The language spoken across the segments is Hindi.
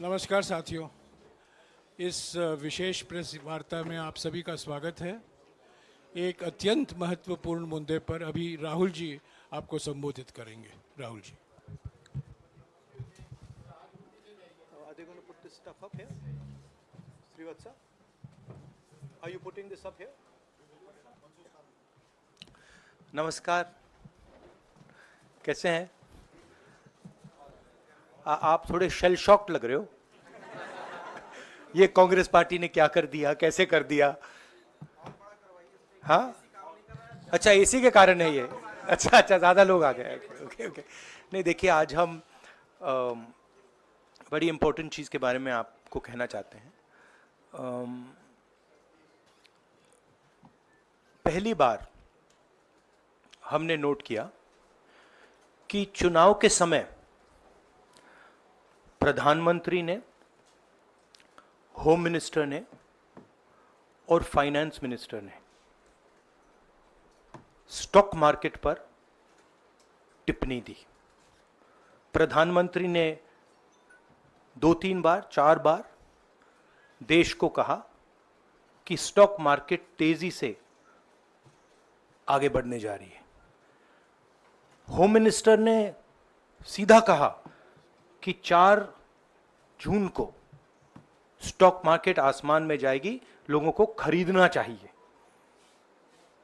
नमस्कार साथियों, इस विशेष प्रेस वार्ता में आप सभी का स्वागत है। एक अत्यंत महत्वपूर्ण मुद्दे पर अभी राहुल जी आपको संबोधित करेंगे। Rahul ji. Are they going to put this stuff up here? Srivatsa? Are you putting this up here? नमस्कार, कैसे हैं? आप थोड़े शेल शॉक्ड लग रहे हो। ये कांग्रेस पार्टी ने क्या कर दिया, कैसे कर दिया? हाँ, अच्छा एसी के कारण है ये। अच्छा ज्यादा लोग आ गए। ओके। नहीं देखिए, आज हम बड़ी इंपॉर्टेंट चीज के बारे में आपको कहना चाहते हैं। पहली बार हमने नोट किया कि चुनाव के समय प्रधानमंत्री ने, होम मिनिस्टर ने और फाइनेंस मिनिस्टर ने स्टॉक मार्केट पर टिप्पणी दी। प्रधानमंत्री ने 2-3 बार, 4 बार देश को कहा कि स्टॉक मार्केट तेजी से आगे बढ़ने जा रही है। होम मिनिस्टर ने सीधा कहा कि 4 जून को स्टॉक मार्केट आसमान में जाएगी, लोगों को खरीदना चाहिए।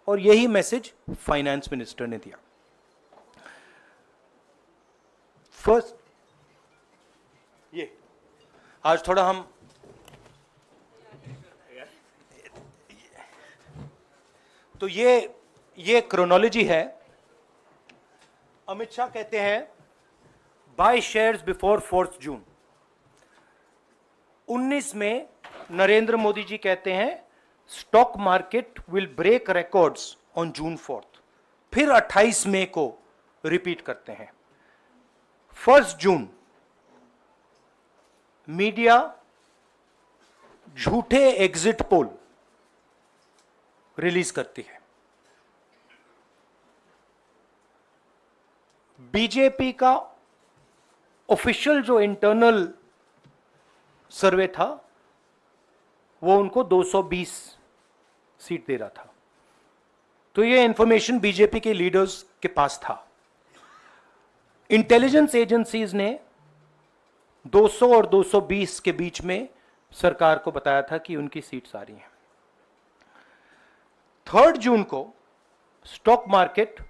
और यही मैसेज फाइनेंस मिनिस्टर ने दिया। फर्स्ट, ये आज थोड़ा हम तो ये क्रोनोलॉजी है। अमित शाह कहते हैं बाय शेयर्स बिफोर 4 जून। 19 में नरेंद्र मोदी जी कहते हैं stock market will break records on June 4। फिर 28 मई को रिपीट करते हैं। 1 जून मीडिया झूठे एग्जिट पोल रिलीज करती है। बीजेपी का ऑफिशियल जो इंटरनल सर्वे था वो उनको 220 सीट दे रहा था। तो ये इंफॉर्मेशन बीजेपी के लीडर्स के पास था। इंटेलिजेंस एजेंसीज ने 200 और 220 के बीच में सरकार को बताया था कि उनकी सीट्स आ रही हैं। 3 जून को स्टॉक मार्केट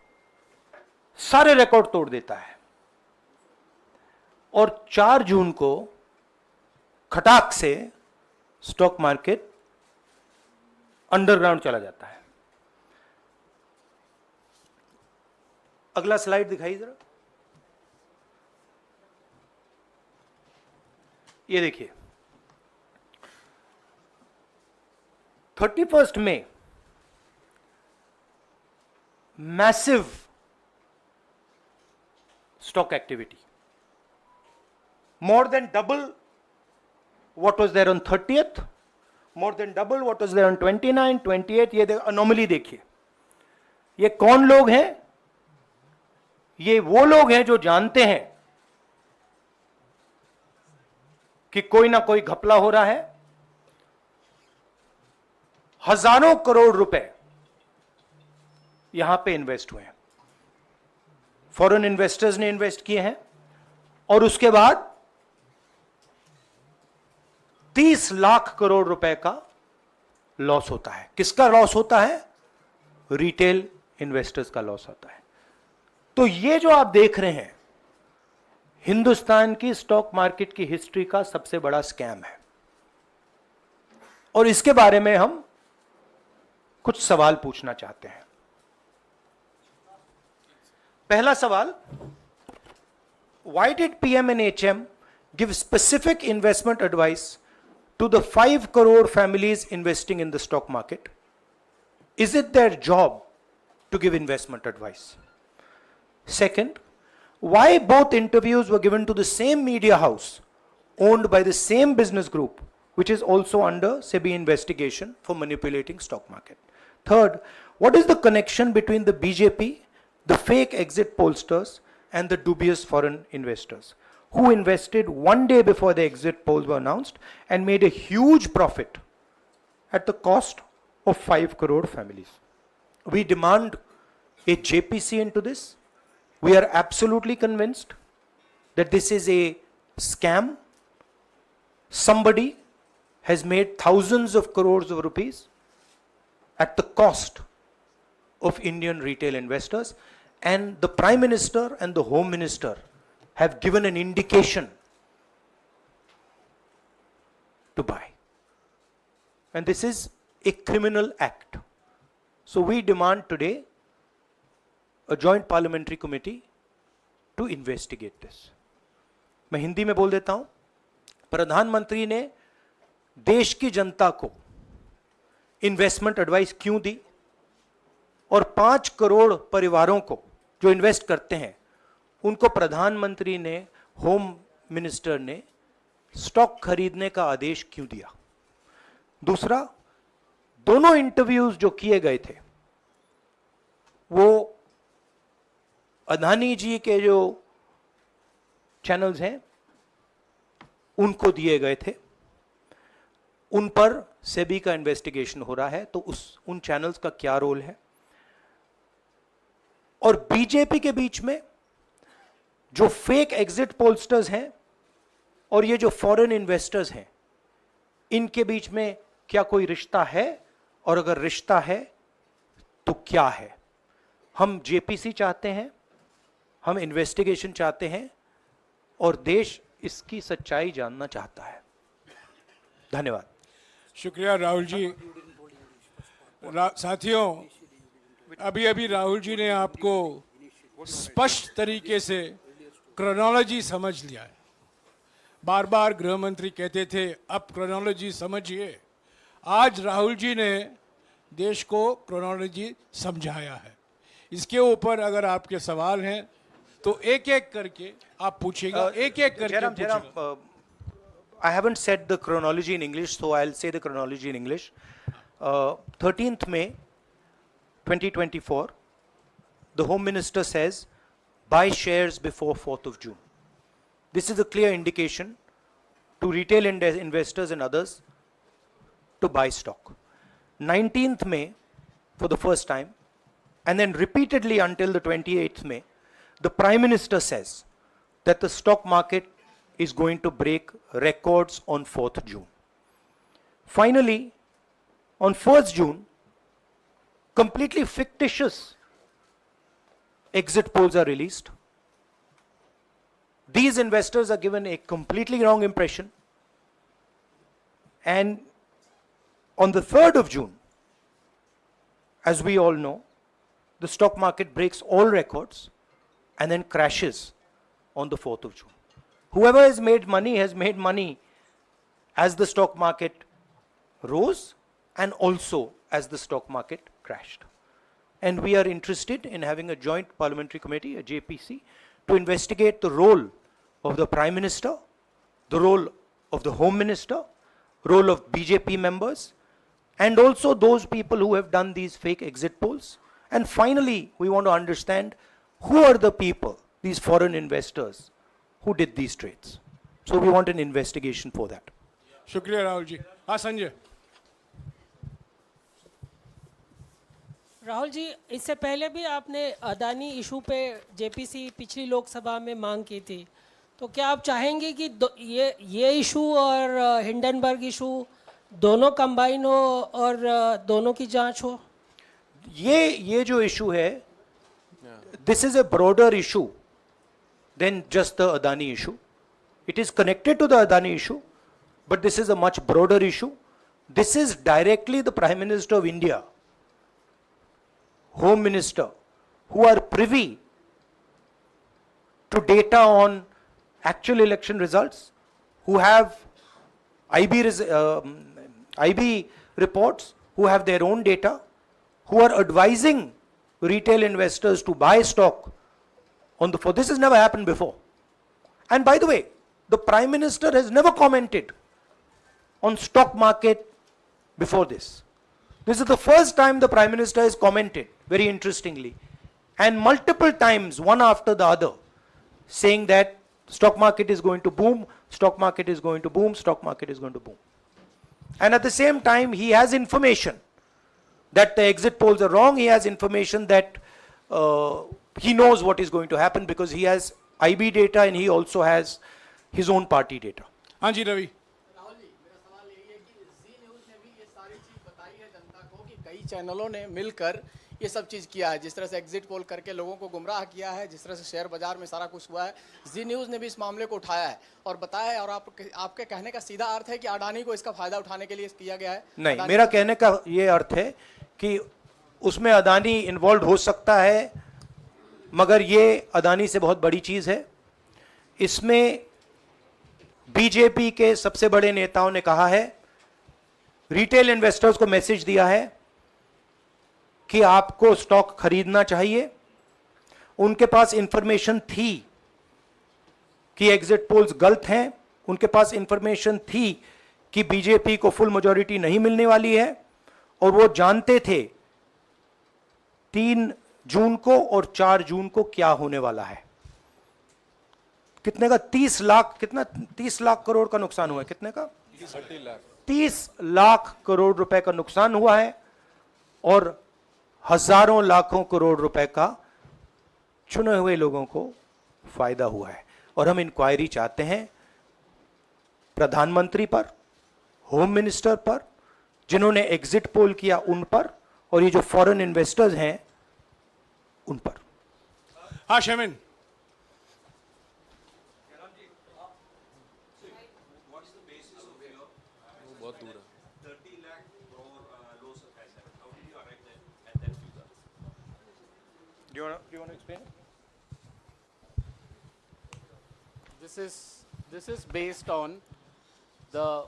सारे रिकॉर्ड तोड़ देता है और 4 जून को खटाक से स्टॉक मार्केट अंडरग्राउंड चला जाता है। अगला स्लाइड दिखाइए जरा। ये देखिए, 31 मई massive stock activity, more than double what was there on 30th, more than double what was there on 29, 28। ये अनोमली देखिए। ये कौन लोग हैं? ये वो लोग हैं जो जानते हैं कि कोई ना कोई घपला हो रहा है। हजारों करोड़ रुपए यहां पे इन्वेस्ट हुए हैं, फॉरेन इन्वेस्टर्स ने इन्वेस्ट किए हैं। और उसके बाद 30 लाख करोड़ रुपए का लॉस होता है। किसका लॉस होता है? रिटेल इन्वेस्टर्स का लॉस होता है। तो ये जो आप देख रहे हैं, हिंदुस्तान की स्टॉक मार्केट की हिस्ट्री का सबसे बड़ा स्कैम है। और इसके बारे में हम कुछ सवाल पूछना चाहते हैं। पहला सवाल, why did PM and HM give specific investment advice to the 5 crore families investing in the stock market? Is it their job to give investment advice? Second, why both interviews were given to the same media house owned by the same business group, which is also under SEBI investigation for manipulating stock market? Third, what is the connection between the BJP, the fake exit pollsters and the dubious foreign investors? who invested one day before the exit polls were announced and made a huge profit at the cost of 5 crore families. We demand a JPC into this. We are absolutely convinced that this is a scam. Somebody has made thousands of crores of rupees at the cost of Indian retail investors, and the Prime Minister and the Home Minister have given an indication to buy. And this is a criminal act. So we demand today a joint parliamentary committee to investigate this. मैं हिंदी में बोल देता हूं, प्रधानमंत्री ने देश की जनता को इन्वेस्टमेंट एडवाइस क्यों दी और 5 करोड़ परिवारों को जो इन्वेस्ट करते हैं उनको प्रधानमंत्री ने, होम मिनिस्टर ने स्टॉक खरीदने का आदेश क्यों दिया? दूसरा, दोनों इंटरव्यूज जो किए गए थे वो अदानी जी के जो चैनल्स हैं उनको दिए गए थे, उन पर सेबी का इन्वेस्टिगेशन हो रहा है, तो उन चैनल्स का क्या रोल है? और बीजेपी के बीच में जो फेक एग्जिट पोलस्टर्स हैं और ये जो फॉरेन इन्वेस्टर्स हैं, इनके बीच में क्या कोई रिश्ता है? और अगर रिश्ता है तो क्या है? हम जेपीसी चाहते हैं, हम इन्वेस्टिगेशन चाहते हैं और देश इसकी सच्चाई जानना चाहता है। धन्यवाद। शुक्रिया राहुल जी। साथियों, अभी अभी राहुल जी ने आपको स्पष्ट तरीके से क्रोनोलॉजी समझ लिया है। बार बार गृह मंत्री कहते थे अब क्रोनोलॉजी समझिए। आज राहुल जी ने देश को क्रोनोलॉजी समझाया है। इसके ऊपर अगर आपके सवाल हैं तो एक एक करके आप पूछिएगा, एक एक करके पूछिएगा। I haven't said the chronology in English, so I'll say the chronology in English. 13th May 2024, the Home Minister says, buy shares before 4th of June. This is a clear indication to retail investors and others to buy stock. 19th May, for the first time, and then repeatedly until the 28th May, the Prime Minister says that the stock market is going to break records on 4th June. Finally, on 1st June, completely fictitious exit polls are released. These investors are given a completely wrong impression. And on the 3rd of June, as we all know, the stock market breaks all records and then crashes on the 4th of June. Whoever has made money as the stock market rose and also as the stock market crashed. And we are interested in having a joint parliamentary committee, a JPC, to investigate the role of the Prime Minister, the role of the Home Minister, role of BJP members, and also those people who have done these fake exit polls. And finally, we want to understand who are the people, these foreign investors, who did these trades. So we want an investigation for that. शुक्रिया राहुल जी। हाँ संजय। राहुल जी, इससे पहले भी आपने अदानी इशू पे जेपीसी पिछली लोकसभा में मांग की थी, तो क्या आप चाहेंगे कि ये इशू और हिंडनबर्ग इशू दोनों कंबाइन हो और दोनों की जांच हो? ये जो इशू है, this is a broader issue than just the Adani issue. It is connected to the Adani issue, but this is a much broader issue. This is directly the Prime Minister of India, Home Minister, who are privy to data on actual election results, who have IB reports, who have their own data, who are advising retail investors to buy stock on the 4th. This has never happened before. And by the way, the Prime Minister has never commented on stock market before this. This is the first time the Prime Minister has commented, very interestingly, and multiple times, one after the other, saying that stock market is going to boom, stock market is going to boom, stock market is going to boom. And at the same time, he has information that the exit polls are wrong. He has information that he knows what is going to happen because he has IB data and he also has his own party data. हाँ जी रवि। राहुल जी, मेरा सवाल यही है कि जी न्यूज़ ने भी ये सारी चीज़ बताई है जनता को कि कई चैनलों ने मिलकर ये सब चीज़ किया है, जिस तरह से एग्जिट पोल करके लोगों को गुमराह किया है, जिस तरह से शेयर बाजार में सारा कुछ हुआ है, जी न्यूज़ ने भी इस मामले को उठाया है और बताया है। और आपके कहने का सीधा अर्थ है कि अडानी को इसका फायदा उठाने के लिए किया गया है? नहीं, मेरा कहने का ये अर्थ है कि उसमें अदानी इन्वॉल्व हो सकता है, मगर ये अदानी से बहुत बड़ी चीज़ है। इसमें बीजेपी के सबसे बड़े नेताओं ने कहा है, रिटेल इन्वेस्टर्स को मैसेज दिया है कि आपको स्टॉक खरीदना चाहिए। उनके पास इंफॉर्मेशन थी कि एग्जिट पोल्स गलत हैं, उनके पास इंफॉर्मेशन थी कि बीजेपी को फुल मेजॉरिटी नहीं मिलने वाली है, और वो जानते थे 3 जून को और 4 जून को क्या होने वाला है। कितने का 30 लाख, कितना 30 लाख करोड़ का नुकसान हुआ है? कितने का 30 लाख करोड़ रुपए का नुकसान हुआ है और हजारों लाखों करोड़ रुपए का चुने हुए लोगों को फायदा हुआ है। और हम इंक्वायरी चाहते हैं प्रधानमंत्री पर, होम मिनिस्टर पर, जिन्होंने एग्जिट पोल किया उन पर, और ये जो फॉरेन इन्वेस्टर्स हैं उन पर। हाँ शेमिन। Do you want to explain? This is based on the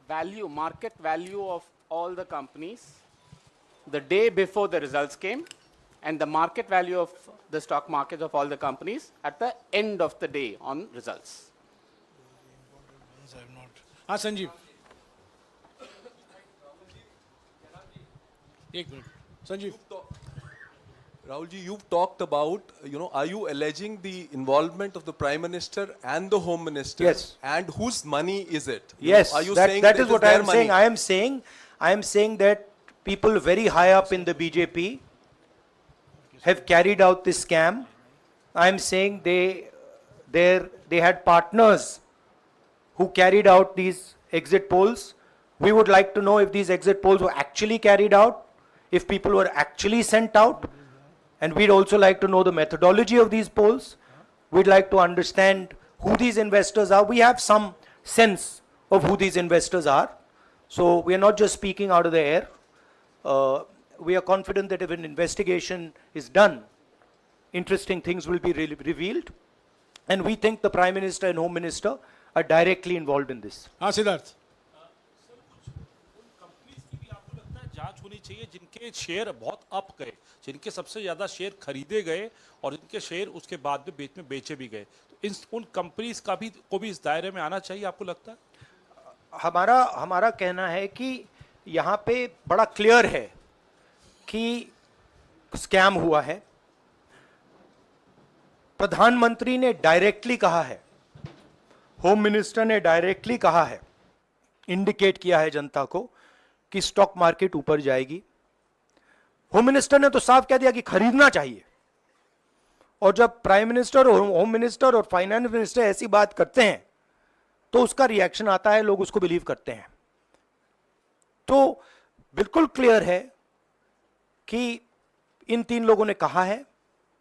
value, market value of all the companies the day before the results came, and the market value of the stock market of all the companies at the end of the day on results. हाँ संजीव, एक minute Sanjeev. Rahul ji, you've talked about, are you alleging the involvement of the Prime Minister and the Home Minister? Yes. And whose money is it? Yes, Are you that, saying that it is what I their am money? saying. I am saying that people very high up in the BJP have carried out this scam. I am saying they had partners who carried out these exit polls. We would like to know if these exit polls were actually carried out, if people were actually sent out. And we'd also like to know the methodology of these polls. We'd like to understand who these investors are. We have some sense of who these investors are. So we are not just speaking out of the air. We are confident that if an investigation is done, interesting things will be revealed. And we think the Prime Minister and Home Minister are directly involved in this. हाँ सिद्धार्थ। कंपनीज की भी आपको लगता है जांच होनी चाहिए जिनके शेयर बहुत अप गए, जिनके सबसे ज्यादा शेयर खरीदे गए और जिनके शेयर उसके बाद में बीच में बेचे भी गए, तो उन कंपनीज का भी को भी इस दायरे में आना चाहिए, आपको लगता है? हमारा कहना है कि यहाँ पे बड़ा क्लियर है कि स्कैम हुआ है। प्रधानमंत्री ने डायरेक्टली कहा है, होम मिनिस्टर ने डायरेक्टली कहा है, इंडिकेट किया है जनता को कि स्टॉक मार्केट ऊपर जाएगी। होम मिनिस्टर ने तो साफ कह दिया कि खरीदना चाहिए। और जब प्राइम मिनिस्टर और होम मिनिस्टर और फाइनेंस मिनिस्टर ऐसी बात करते हैं तो उसका रिएक्शन आता है, लोग उसको बिलीव करते हैं। तो बिल्कुल क्लियर है कि इन 3 लोगों ने कहा है।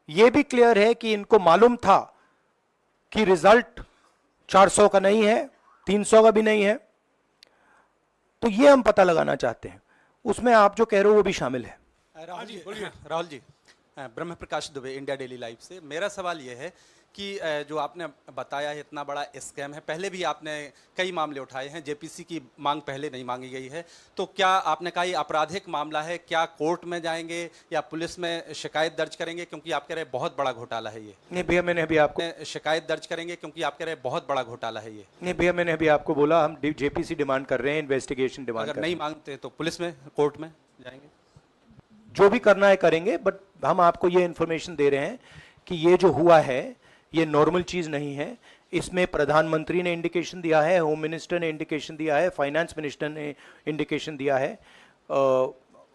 यह भी क्लियर है कि इनको मालूम था कि रिजल्ट 400 का नहीं है, 300 का भी नहीं है। तो ये हम पता लगाना चाहते हैं, उसमें आप जो कह रहे हो वो भी शामिल है। राहुल जी, ब्रह्म प्रकाश दुबे, इंडिया डेली लाइव से। मेरा सवाल ये है कि जो आपने बताया है इतना बड़ा स्कैम है, पहले भी आपने कई मामले उठाए हैं, जेपीसी की मांग पहले नहीं मांगी गई है, तो क्या आपने कहा ये आपराधिक मामला है, क्या कोर्ट में जाएंगे या पुलिस में शिकायत दर्ज करेंगे? क्योंकि आप कह रहे हैं बहुत बड़ा घोटाला है ये। नहीं भैया, मैंने अभी आपको शिकायत दर्ज करेंगे क्योंकि आप कह रहे हैं बहुत बड़ा घोटाला है ये। नहीं भैया, मैंने अभी आपको बोला हम जेपीसी डिमांड कर रहे हैं, इन्वेस्टिगेशन डिमांड अगर नहीं मांगते तो पुलिस में, कोर्ट में जाएंगे? जो भी करना है करेंगे, बट हम आपको ये इंफॉर्मेशन दे रहे हैं कि ये जो हुआ है ये नॉर्मल चीज नहीं है। इसमें प्रधानमंत्री ने इंडिकेशन दिया है, होम मिनिस्टर ने इंडिकेशन दिया है, फाइनेंस मिनिस्टर ने इंडिकेशन दिया है,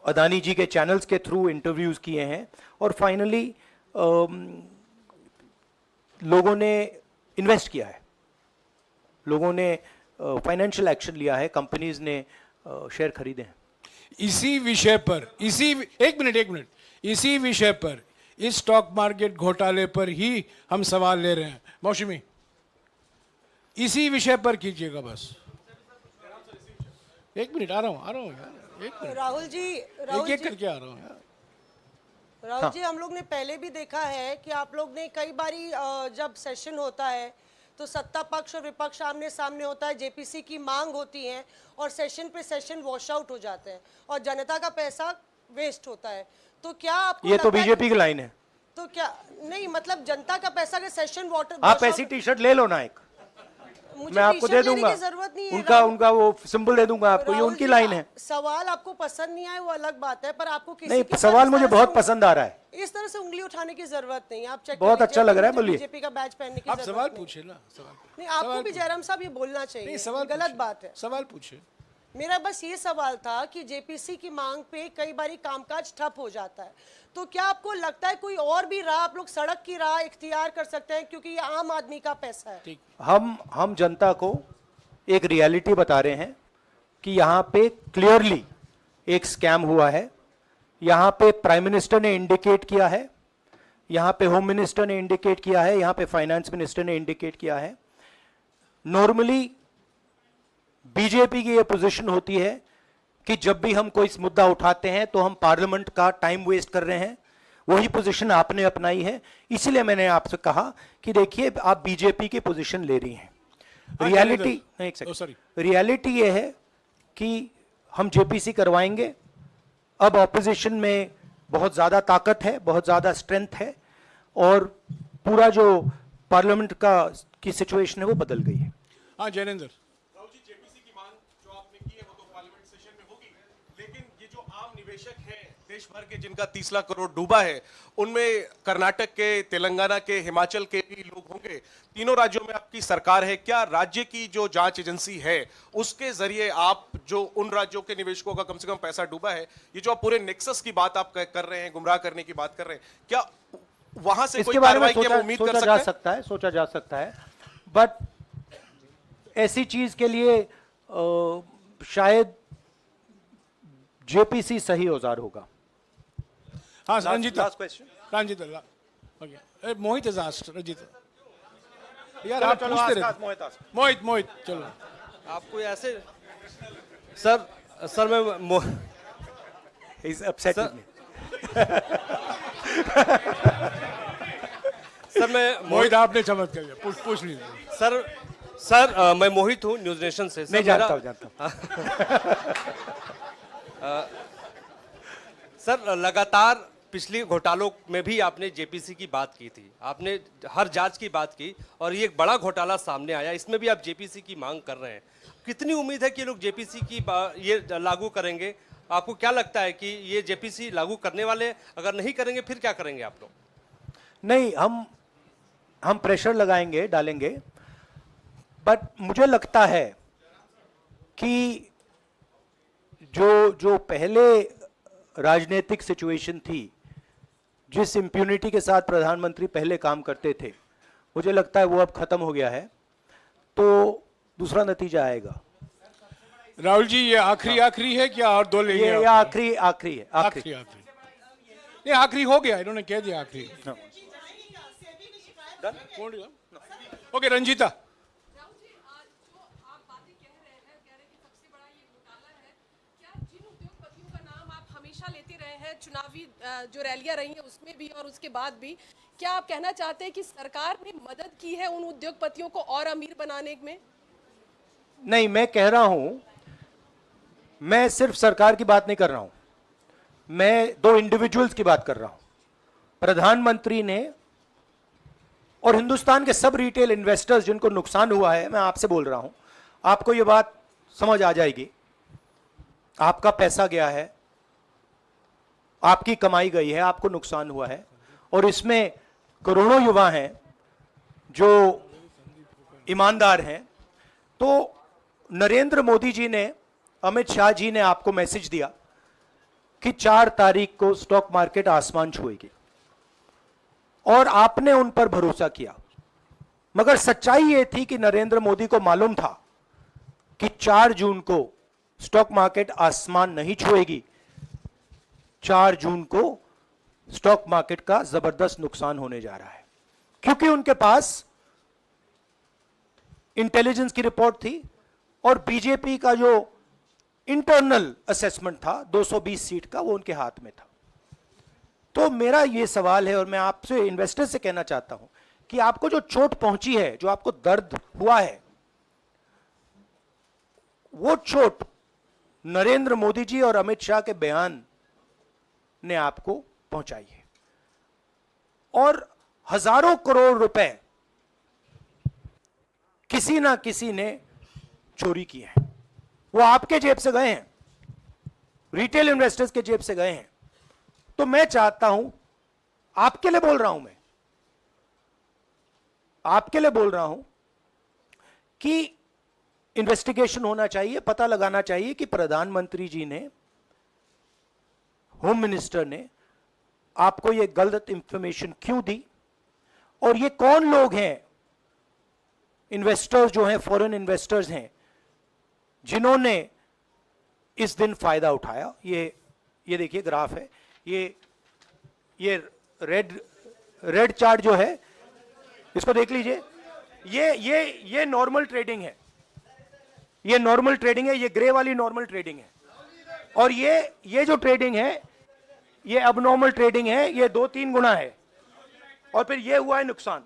अदानी जी के चैनल्स के थ्रू इंटरव्यूज किए हैं, और फाइनली लोगों ने इन्वेस्ट किया है, लोगों ने फाइनेंशियल एक्शन लिया है, कंपनीज ने शेयर खरीदे हैं। इसी विषय पर एक मिनट इसी विषय पर, इस स्टॉक मार्केट घोटाले पर ही हम सवाल ले रहे हैं। मौसमी, इसी विषय पर कीजिएगा बस। एक मिनट, आ रहा हूं यार, एक मिनट, राहुल जी, एक करके आ रहा हूं यार। राहुल जी, हम लोग ने पहले भी देखा है कि आप लोग ने कई बारी जब सेशन होता है तो सत्ता पक्ष और विपक्ष आमने सामने होता है, जेपीसी की मांग होती है और सेशन पे सेशन वॉश आउट हो जाते हैं और जनता का पैसा वेस्ट होता है। तो क्या आपको ये तो लगता है बीजेपी की लाइन है। तो क्या नहीं, मतलब जनता का पैसा के सेशन वाटर, आप ऐसी टी शर्ट ले लो ना एक, मैं आपको दे दूंगा, जरूरत नहीं है। उनका वो सिंबल दे दूंगा आपको, ये राहुल उनकी जी, लाइन है। सवाल आपको पसंद नहीं आए वो अलग बात है, पर आपको किसी नहीं, के सवाल इस मुझे तरह बहुत से पसंद आ रहा है। इस तरह से उंगली उठाने की जरूरत नहीं है। आप चेक बहुत अच्छा लग रहा है, बोलिए। बीजेपी का बैच पहनने की आप जरूरत सवाल नहीं। पूछे ना, सवाल नहीं, आपको भी जयराम साहब ये बोलना चाहिए, नहीं, सवाल गलत पूछिए, बात है। सवाल पूछे। मेरा बस ये सवाल था कि जेपीसी की मांग पे कई बारी कामकाज ठप हो जाता है, तो क्या आपको लगता है कोई और भी राह आप लोग सड़क की राह इख्तियार कर सकते हैं, क्योंकि ये आम आदमी का पैसा है। हम जनता को एक रियलिटी बता रहे हैं कि यहाँ पे क्लियरली एक स्कैम हुआ है। यहाँ पे प्राइम मिनिस्टर ने इंडिकेट किया है, यहाँ पे होम मिनिस्टर ने इंडिकेट किया है, यहाँ पे फाइनेंस मिनिस्टर ने इंडिकेट किया है। नॉर्मली बीजेपी की ये पोजीशन होती है कि जब भी हम कोई मुद्दा उठाते हैं तो हम पार्लियामेंट का टाइम वेस्ट कर रहे हैं। वही पोजीशन आपने अपनाई है, इसलिए मैंने आपसे कहा कि देखिए आप बीजेपी की पोजीशन ले रही हैं। रियलिटी, एक सेकंड, रियलिटी ये है कि हम जेपीसी करवाएंगे। अब ऑपोजिशन में बहुत ज्यादा ताकत है, बहुत ज्यादा स्ट्रेंथ है, और पूरा जो पार्लियामेंट की सिचुएशन है वो बदल गई है। हाँ जैनेंद्र, राहुल जी, जेपीसी की मांग जो आपने की है वो तो पार्लियामेंट सेशन में होगी, लेकिन ये जो आम निवेशक हैं देश भर के जिनका 30 लाख करोड़ डूबा है, उनमें कर्नाटक के, तेलंगाना के, हिमाचल के भी लोग होंगे। तीनों राज्यों में आपकी सरकार है, क्या राज्य की जो जांच एजेंसी है उसके जरिए आप जो उन राज्यों के निवेशकों का कम से कम पैसा डूबा है, ये जो आप पूरे नेक्सस की बात आप कर रहे हैं, गुमराह करने की बात कर रहे हैं, क्या वहां से कोई कार्रवाई की हम उम्मीद कर सकते हैं? सोचा जा सकता है, बट ऐसी चीज के लिए शायद जेपीसी सही औजार होगा। हाँ Ranjita, last question. Ranjita, okay, Mohit is asked, Ranjita यार आप पूछते रहे। मोहित चलो। आपको ऐसे सर मैं He's upset with me. Sir मैं मोहित आपने चमत्कार किया, पूछ लीजिए। सर मैं मोहित हूँ, न्यूज नेशन से। नहीं, जानता हूँ। सर लगातार पिछले घोटालों में भी आपने जेपीसी की बात की थी, आपने हर जांच की बात की, और ये एक बड़ा घोटाला सामने आया, इसमें भी आप जेपीसी की मांग कर रहे हैं। कितनी उम्मीद है कि लोग जेपीसी की ये लागू करेंगे? आपको क्या लगता है कि ये जेपीसी लागू करने वाले, अगर नहीं करेंगे फिर क्या करेंगे आप लोग? नहीं, हम प्रेशर लगाएंगे, डालेंगे, बट मुझे लगता है कि जो पहले राजनीतिक सिचुएशन थी, जिस इम्प्यूनिटी के साथ प्रधानमंत्री पहले काम करते थे, मुझे लगता है वो अब खत्म हो गया है, तो दूसरा नतीजा आएगा। राहुल जी, ये आखिरी है क्या, और दो लेंगे? ये आखिरी है, आखिरी नहीं, आखिरी हो गया, इन्होंने कह दिया आखिरी। ओके रंजीता। राहुल जी, आज जो आप बातें कह रहे हैं कि सबसे बड़ा ये घोटाला है, क्या जिन उद्योगपतियों का नाम आप हमेशा लेते रहे हैं, चुनावी जो रैलियां रही हैं उसमें भी और उसके बाद भी, क्या आप कहना चाहते हैं कि सरकार ने मदद की है उन उद्योगपतियों को और अमीर बनाने में? नहीं, मैं कह रहा हूं, मैं सिर्फ सरकार की बात नहीं कर रहा हूं, मैं दो इंडिविजुअल्स की बात कर रहा हूं। प्रधानमंत्री ने और हिंदुस्तान के सब रिटेल इन्वेस्टर्स जिनको नुकसान हुआ है, मैं आपसे बोल रहा हूं, आपको यह बात समझ आ जाएगी। आपका पैसा गया है, आपकी कमाई गई है, आपको नुकसान हुआ है, और इसमें करोड़ों युवा हैं जो ईमानदार हैं, तो नरेंद्र मोदी जी ने, अमित शाह जी ने आपको मैसेज दिया कि 4 तारीख को स्टॉक मार्केट आसमान छुएगी और आपने उन पर भरोसा किया। मगर सच्चाई यह थी कि नरेंद्र मोदी को मालूम था कि 4 जून को स्टॉक मार्केट आसमान नहीं छुएगी। 4 जून को स्टॉक मार्केट का जबरदस्त नुकसान होने जा रहा है, क्योंकि उनके पास इंटेलिजेंस की रिपोर्ट थी और बीजेपी का जो इंटरनल असेसमेंट था 220 सीट का, वो उनके हाथ में था। तो मेरा यह सवाल है और मैं आपसे, इन्वेस्टर से कहना चाहता हूं कि आपको जो चोट पहुंची है, जो आपको दर्द हुआ है, वो चोट नरेंद्र मोदी जी और अमित शाह के बयान ने आपको पहुंचाई है। और हजारों करोड़ रुपए किसी ना किसी ने चोरी किए हैं। वो आपके जेब से गए हैं, रिटेल इन्वेस्टर्स के जेब से गए हैं। तो मैं चाहता हूं, आपके लिए बोल रहा हूं, मैं आपके लिए बोल रहा हूं कि इन्वेस्टिगेशन होना चाहिए, पता लगाना चाहिए कि प्रधानमंत्री जी ने, होम मिनिस्टर ने आपको यह गलत इंफॉर्मेशन क्यों दी और ये कौन लोग हैं, इन्वेस्टर्स जो हैं, फॉरेन इन्वेस्टर्स हैं, जिन्होंने इस दिन फायदा उठाया। ये देखिए ग्राफ है, ये रेड चार्ट जो है, इसको देख लीजिए। ये नॉर्मल ट्रेडिंग है, ये नॉर्मल ट्रेडिंग है, ये ग्रे वाली नॉर्मल ट्रेडिंग है, और ये जो ट्रेडिंग है ये अबनॉर्मल ट्रेडिंग है, ये 2-3 गुना है, और फिर ये हुआ है नुकसान।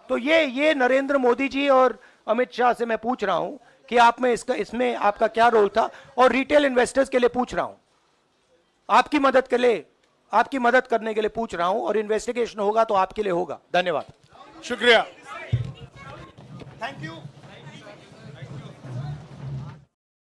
तो ये नरेंद्र मोदी जी और अमित शाह से मैं पूछ रहा हूं कि आप में इसमें आपका क्या रोल था, और रिटेल इन्वेस्टर्स के लिए पूछ रहा हूं, आपकी मदद के लिए, आपकी मदद करने के लिए पूछ रहा हूं, और इन्वेस्टिगेशन होगा तो आपके लिए होगा। धन्यवाद, शुक्रिया। Thank you.